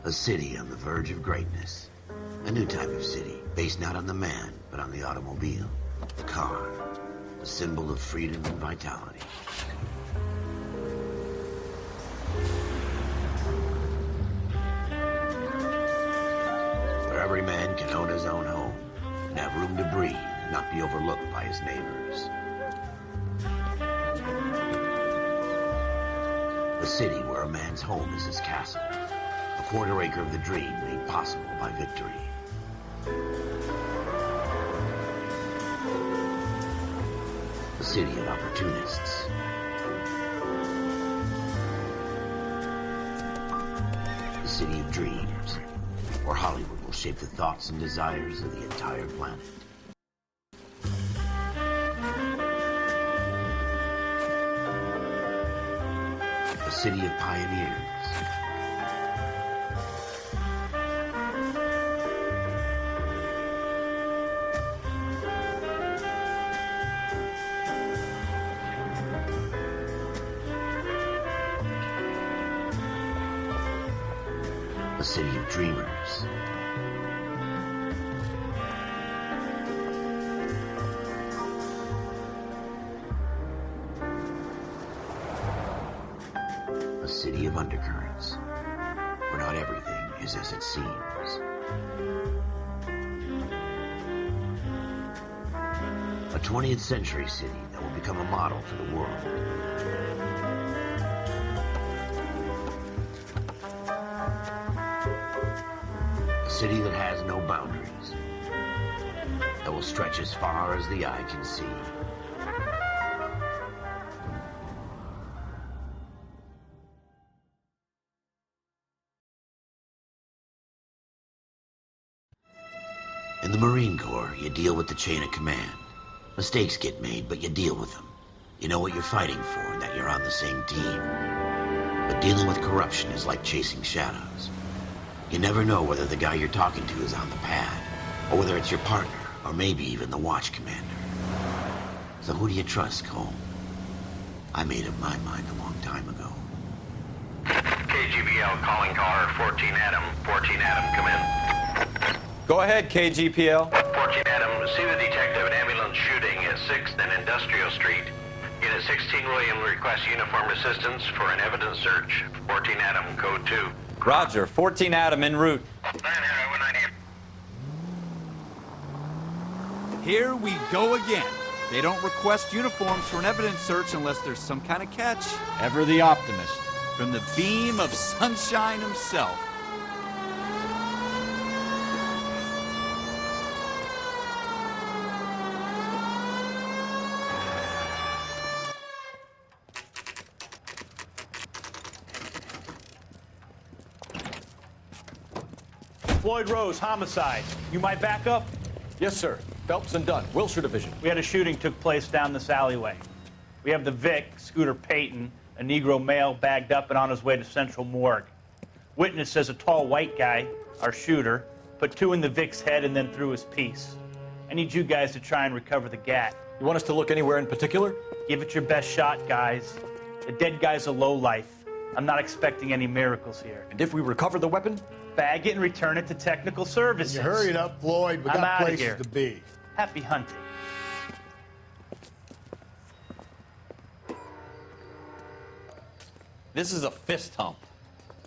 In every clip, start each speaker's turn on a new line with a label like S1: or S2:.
S1: A city on the verge of greatness. A new type of city, based not on the man, but on the automobile. The car. A symbol of freedom and vitality. Where every man can own his own home, and have room to breathe, and not be overlooked by his neighbors. A city where a man's home is his castle. A quarter acre of the dream made possible by victory. A city of opportunists. A city of dreams, where Hollywood will shape the thoughts and desires of the entire planet. A city of pioneers. A city of dreamers. A city of undercurrents, where not everything is as it seems. A 20th century city that will become a model for the world. A city that has no boundaries, that will stretch as far as the eye can see. In the Marine Corps, you deal with the chain of command. Mistakes get made, but you deal with them. You know what you're fighting for and that you're on the same team. But dealing with corruption is like chasing shadows. You never know whether the guy you're talking to is on the pad, or whether it's your partner, or maybe even the watch commander. So who do you trust, Cole? I made up my mind a long time ago.
S2: KGBL calling car 14 Adam. 14 Adam, come in.
S3: Go ahead, KGPL.
S2: 14 Adam, see the detective, an ambulance shooting at 6th and Industrial Street. Unit 16 William requests uniformed assistance for an evidence search. 14 Adam, code 2.
S3: Roger, 14 Adam en route.
S2: 9-190.
S4: Here we go again. They don't request uniforms for an evidence search unless there's some kind of catch.
S5: Ever the optimist.
S4: From the beam of sunshine himself.
S6: Floyd Rose, homicide. You might back up?
S5: Yes, sir. Phelps and Dunn, Wilshire Division.
S6: We had a shooting took place down this alleyway. We have the Vic, Scooter Payton, a Negro male bagged up and on his way to Central Morgue. Witness says a tall white guy, our shooter, put 2 in the Vic's head and then threw his piece. I need you guys to try and recover the gat.
S5: You want us to look anywhere in particular?
S6: Give it your best shot, guys. The dead guy's a lowlife. I'm not expecting any miracles here.
S5: And if we recover the weapon?
S6: Bag it and return it to technical services.
S7: You hurry it up, Floyd. We
S6: I'm
S7: got
S6: outta
S7: places
S6: here.
S7: to be.
S6: Happy hunting.
S3: This is a fist hump.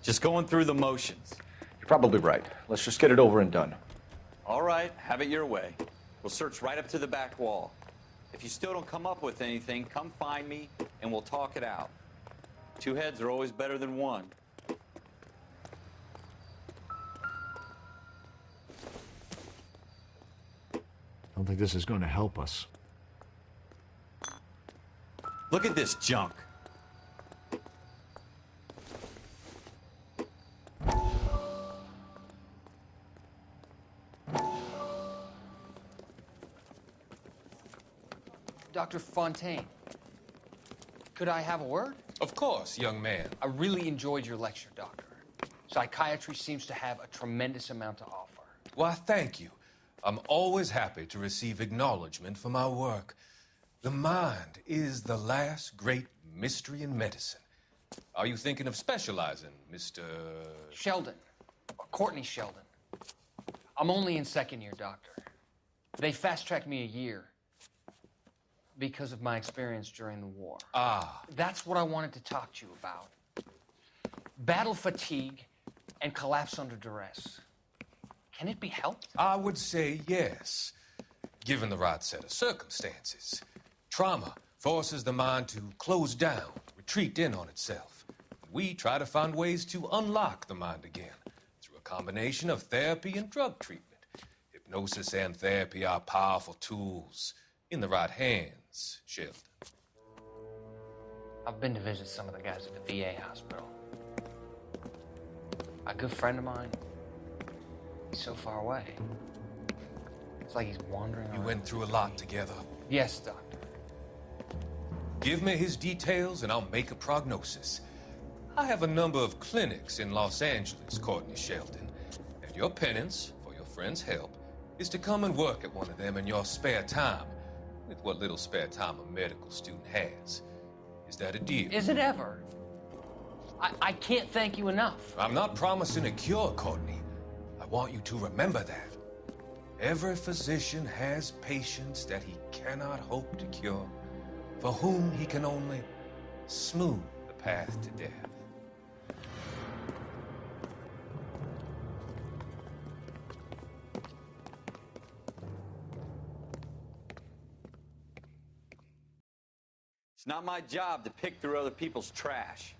S3: Just going through the motions.
S5: You're probably right. Let's just get it over and done.
S3: All right, have it your way. We'll search right up to the back wall. If you still don't come up with anything, come find me and we'll talk it out. 2 heads are always better than 1.
S8: I don't think this is going to help us.
S3: Look at this junk.
S9: Dr. Fontaine, could I have a word?
S10: Of course, young man.
S9: I really enjoyed your lecture, Doctor. Psychiatry seems to have a tremendous amount to offer.
S10: Why, thank you. I'm always happy to receive acknowledgement for my work. The mind is the last great mystery in medicine. Are you thinking of specializing, Mr.
S9: Sheldon, Courtney Sheldon. I'm only in second year, Doctor. They fast-tracked me a year because of my experience during the war.
S10: Ah.
S9: That's what I wanted to talk to you about. Battle fatigue and collapse under duress. Can it be helped?
S10: I would say yes, given the right set of circumstances. Trauma forces the mind to close down, retreat in on itself. We try to find ways to unlock the mind again through a combination of therapy and drug treatment. Hypnosis and therapy are powerful tools in the right hands, Sheldon.
S9: I've been to visit some of the guys at the VA hospital. A good friend of mine, he's so far away. It's like he's wandering
S10: You
S9: around.
S10: went through a lot together.
S9: Yes, Doctor.
S10: Give me his details and I'll make a prognosis. I have a number of clinics in Los Angeles, Courtney Sheldon, and your penance, for your friend's help, is to come and work at one of them in your spare time, with what little spare time a medical student has. Is that a deal?
S9: Is it ever? I can't thank you enough.
S10: I'm not promising a cure, Courtney. I want you to remember that. Every physician has patients that he cannot hope to cure, for whom he can only smooth the path to death.
S3: It's not my job to pick through other people's trash.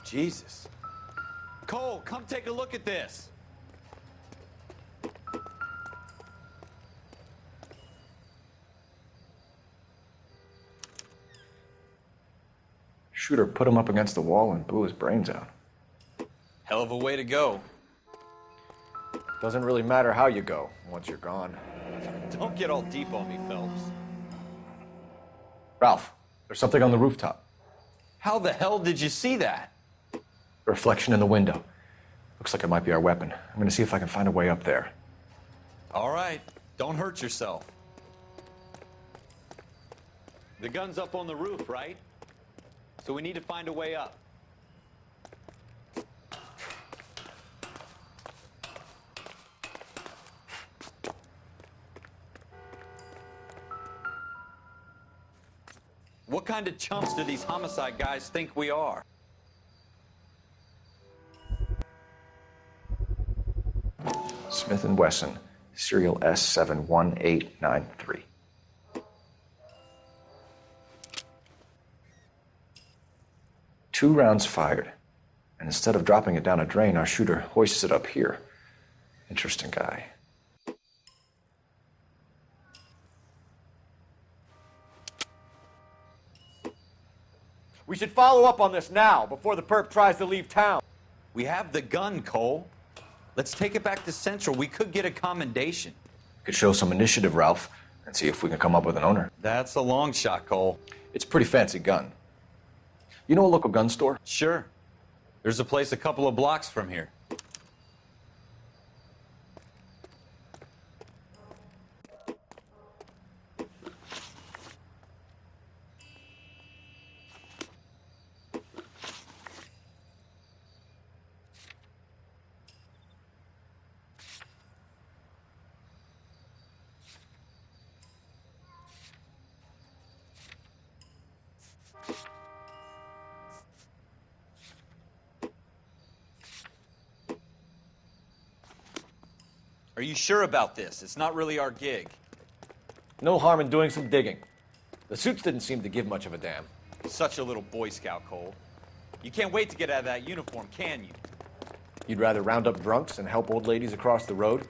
S3: Jesus. Cole, come take a look at this.
S5: Shooter put him up against the wall and blew his brains out.
S3: Hell of a way to go.
S5: Doesn't really matter how you go once you're gone.
S3: Don't get all deep on me, Phelps.
S5: Ralph, there's something on the rooftop.
S3: How the hell did you see that?
S5: A reflection in the window. Looks like it might be our weapon. I'm gonna see if I can find a way up there.
S3: All right, don't hurt yourself. The gun's up on the roof, right? So we need to find a way up. What kind of chumps do these homicide guys think we are?
S5: Smith & Wesson, serial S71893. Two rounds fired, and instead of dropping it down a drain, our shooter hoists it up here. Interesting guy. We should follow up on this now, before the perp tries to leave town.
S3: We have the gun, Cole. Let's take it back to Central. We could get a commendation.
S5: Could show some initiative, Ralph, and see if we can come up with an owner.
S3: That's a long shot, Cole.
S5: It's a pretty fancy gun. You know a local gun store?
S3: Sure. There's a place a couple of blocks from here. Are you sure about this? It's not really our gig.
S5: No harm in doing some digging. The suits didn't seem to give much of a damn.
S3: Such a little Boy Scout, Cole. You can't wait to get out of that uniform, can you?
S5: You'd rather round up drunks and help old ladies across the road?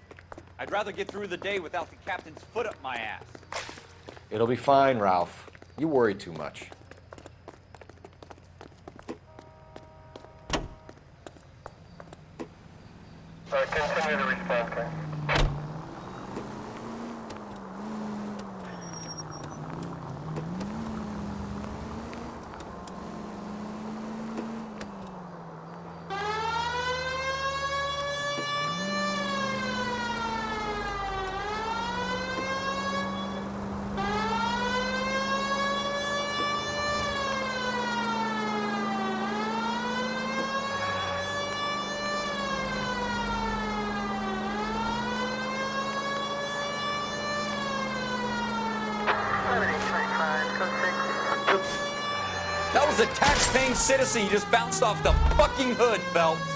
S3: I'd rather get through the day without the captain's foot up my ass.
S5: It'll be fine, Ralph. You worry too much.
S2: Continue to respond, sir.
S3: As a tax-paying citizen, you just bounced off the fucking hood, Phelps.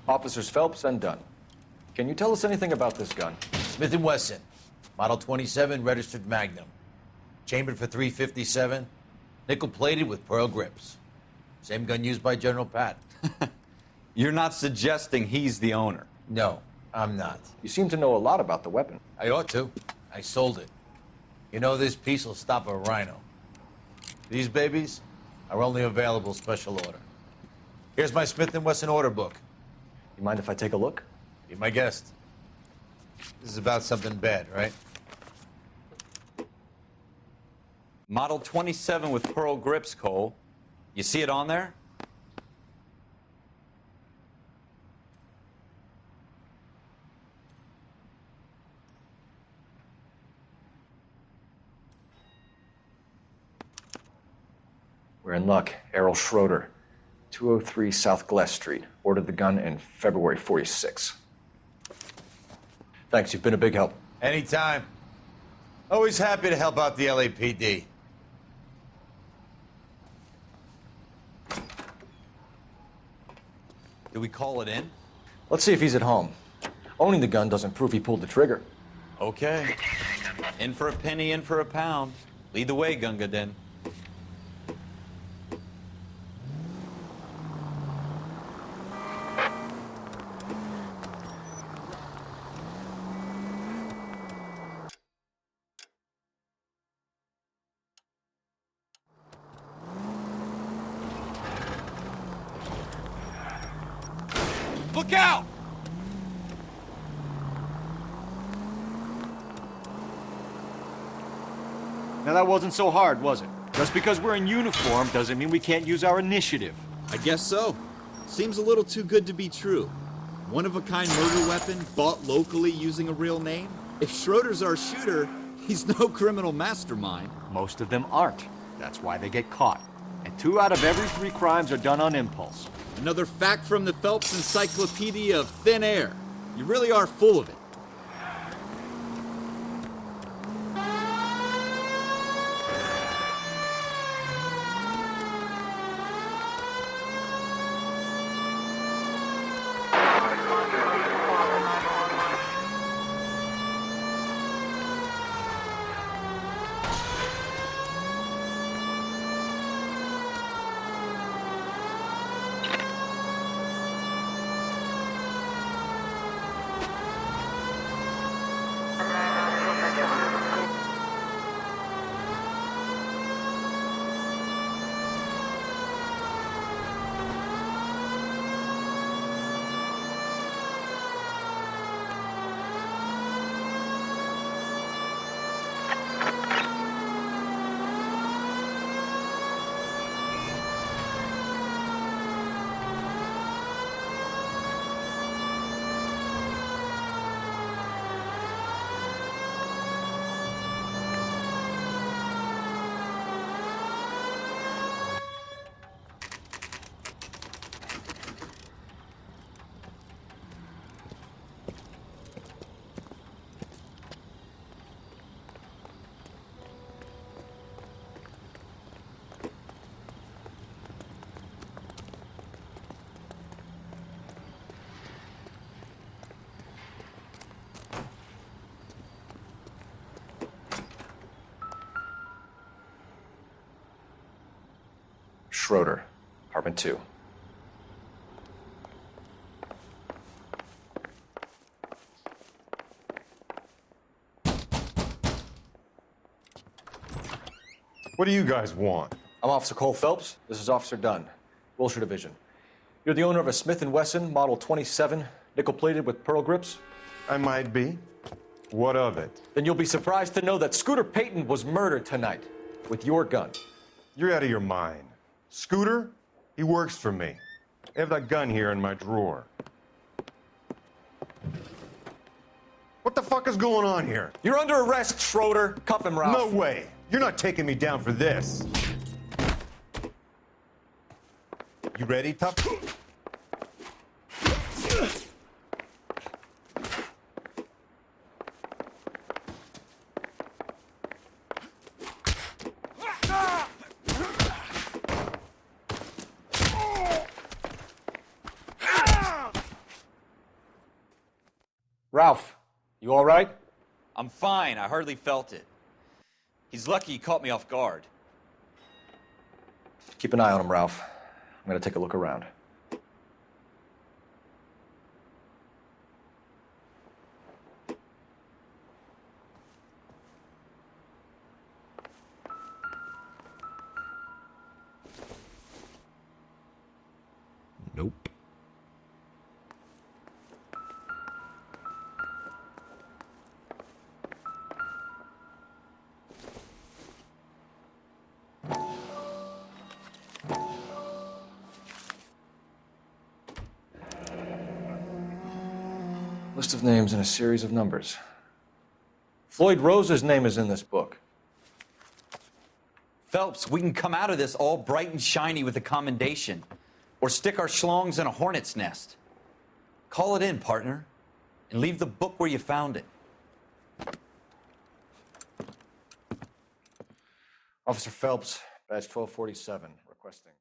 S5: Officers Phelps and Dunn. Can you tell us anything about this gun?
S7: Smith & Wesson, Model 27, registered Magnum. Chambered for .357, nickel-plated with pearl grips. Same gun used by General Patton.
S3: You're not suggesting he's the owner?
S7: No, I'm not.
S5: You seem to know a lot about the weapon.
S7: I ought to. I sold it. You know, this piece will stop a rhino. These babies are only available special order. Here's my Smith & Wesson order book.
S5: You mind if I take a look?
S7: Be my guest. This is about something bad, right?
S3: Model 27 with pearl grips, Cole. You see it on there?
S5: We're in luck. Errol Schroeder, 203 South Glass Street. Ordered the gun in February '46. Thanks, you've been a big help.
S7: Anytime. Always happy to help out the LAPD.
S3: Do we call it in?
S5: Let's see if he's at home. Owning the gun doesn't prove he pulled the trigger.
S3: Okay. In for a penny, in for a pound. Lead the way, Gunga Din.
S4: Look out! Now that wasn't so hard, was it? Just because we're in uniform doesn't mean we can't use our initiative.
S11: I guess so. Seems a little too good to be true. One-of-a-kind murder weapon bought locally using a real name? If Schroeder's our shooter, he's no criminal mastermind.
S8: Most of them aren't. That's why they get caught. And 2 out of every 3 crimes are done on impulse.
S11: Another fact from the Phelps Encyclopedia of Thin Air. You really are full of it.
S5: Schroeder, apartment 2.
S12: What do you guys want?
S5: I'm Officer Cole Phelps. This is Officer Dunn. Wilshire Division. You're the owner of a Smith & Wesson Model 27, nickel-plated with pearl grips?
S12: I might be. What of it?
S5: Then you'll be surprised to know that Scooter Payton was murdered tonight with your gun.
S12: You're out of your mind. Scooter? He works for me. I have that gun here in my drawer. What the fuck is going on here?
S5: You're under arrest, Schroeder. Cuff him, Ralph.
S12: No way. You're not taking me down for this. You ready, tough?
S5: Ralph, you all right?
S3: I'm fine. I hardly felt it. He's lucky he caught me off guard.
S5: Keep an eye on him, Ralph. I'm gonna take a look around.
S12: Nope.
S5: List of names and a series of numbers. Floyd Rose's name is in this book.
S3: Phelps, we can come out of this all bright and shiny with a commendation. Or stick our schlongs in a hornet's nest. Call it in, partner. And leave the book where you found it.
S5: Officer Phelps, badge 1247, requesting.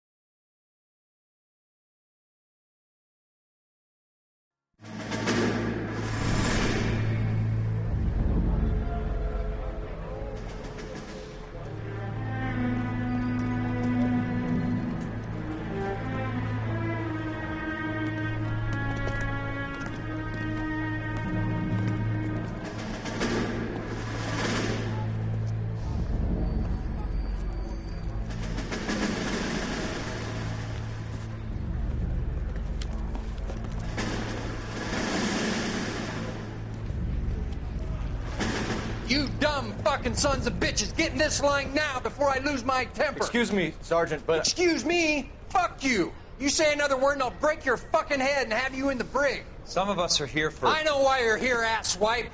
S9: You dumb fucking sons of bitches, get in this line now before I lose my temper.
S5: Excuse me, Sergeant, but...
S9: Excuse me? Fuck you. You say another word and I'll break your fucking head and have you in the brig.
S3: Some of us are here for...
S9: I know why you're here, asswipe.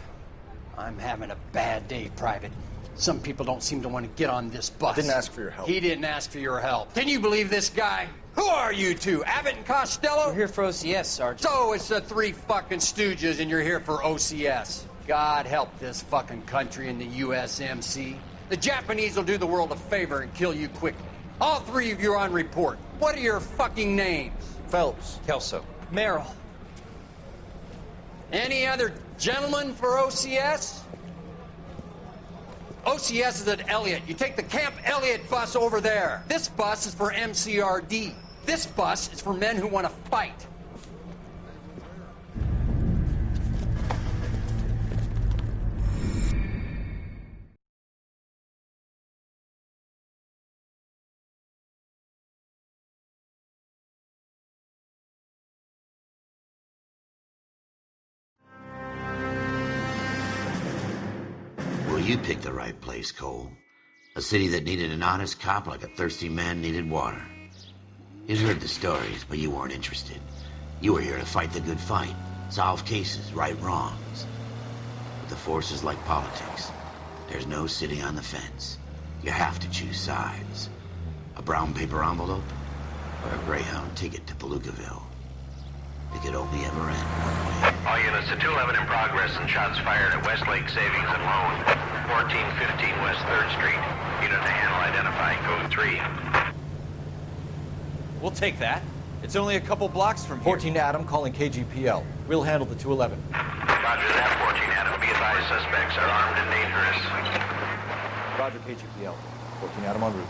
S9: I'm having a bad day, Private. Some people don't seem to want to get on this bus.
S5: Didn't ask for your help.
S9: He didn't ask for your help. Can you believe this guy? Who are you two? Abbott and Costello?
S13: We're here for OCS, Sergeant.
S9: So it's the three fucking stooges and you're here for OCS. God help this fucking country and the USMC. The Japanese will do the world a favor and kill you quickly. All three of you are on report. What are your fucking names?
S5: Phelps.
S3: Kelso.
S13: Merrill.
S9: Any other gentlemen for OCS? OCS is at Elliott. You take the Camp Elliott bus over there. This bus is for MCRD. This bus is for men who want to fight.
S1: Well, you picked the right place, Cole. A city that needed an honest cop like a thirsty man needed water. You'd heard the stories, but you weren't interested. You were here to fight the good fight, solve cases, right wrongs. But the force is like politics. There's no sitting on the fence. You have to choose sides. A brown paper envelope or a Greyhound ticket to Palookaville. It could only ever end one way.
S2: All units to 211 in progress and shots fired at Westlake Savings and Loan, 1415 West 3rd Street. Unit to handle identifying code 3.
S3: We'll take that. It's only a couple blocks from here.
S5: 14 Adam calling KGPL. We'll handle the 211.
S2: Roger that, 14 Adam. Be advised, suspects are armed and dangerous.
S5: Roger, KGPL. 14 Adam en route.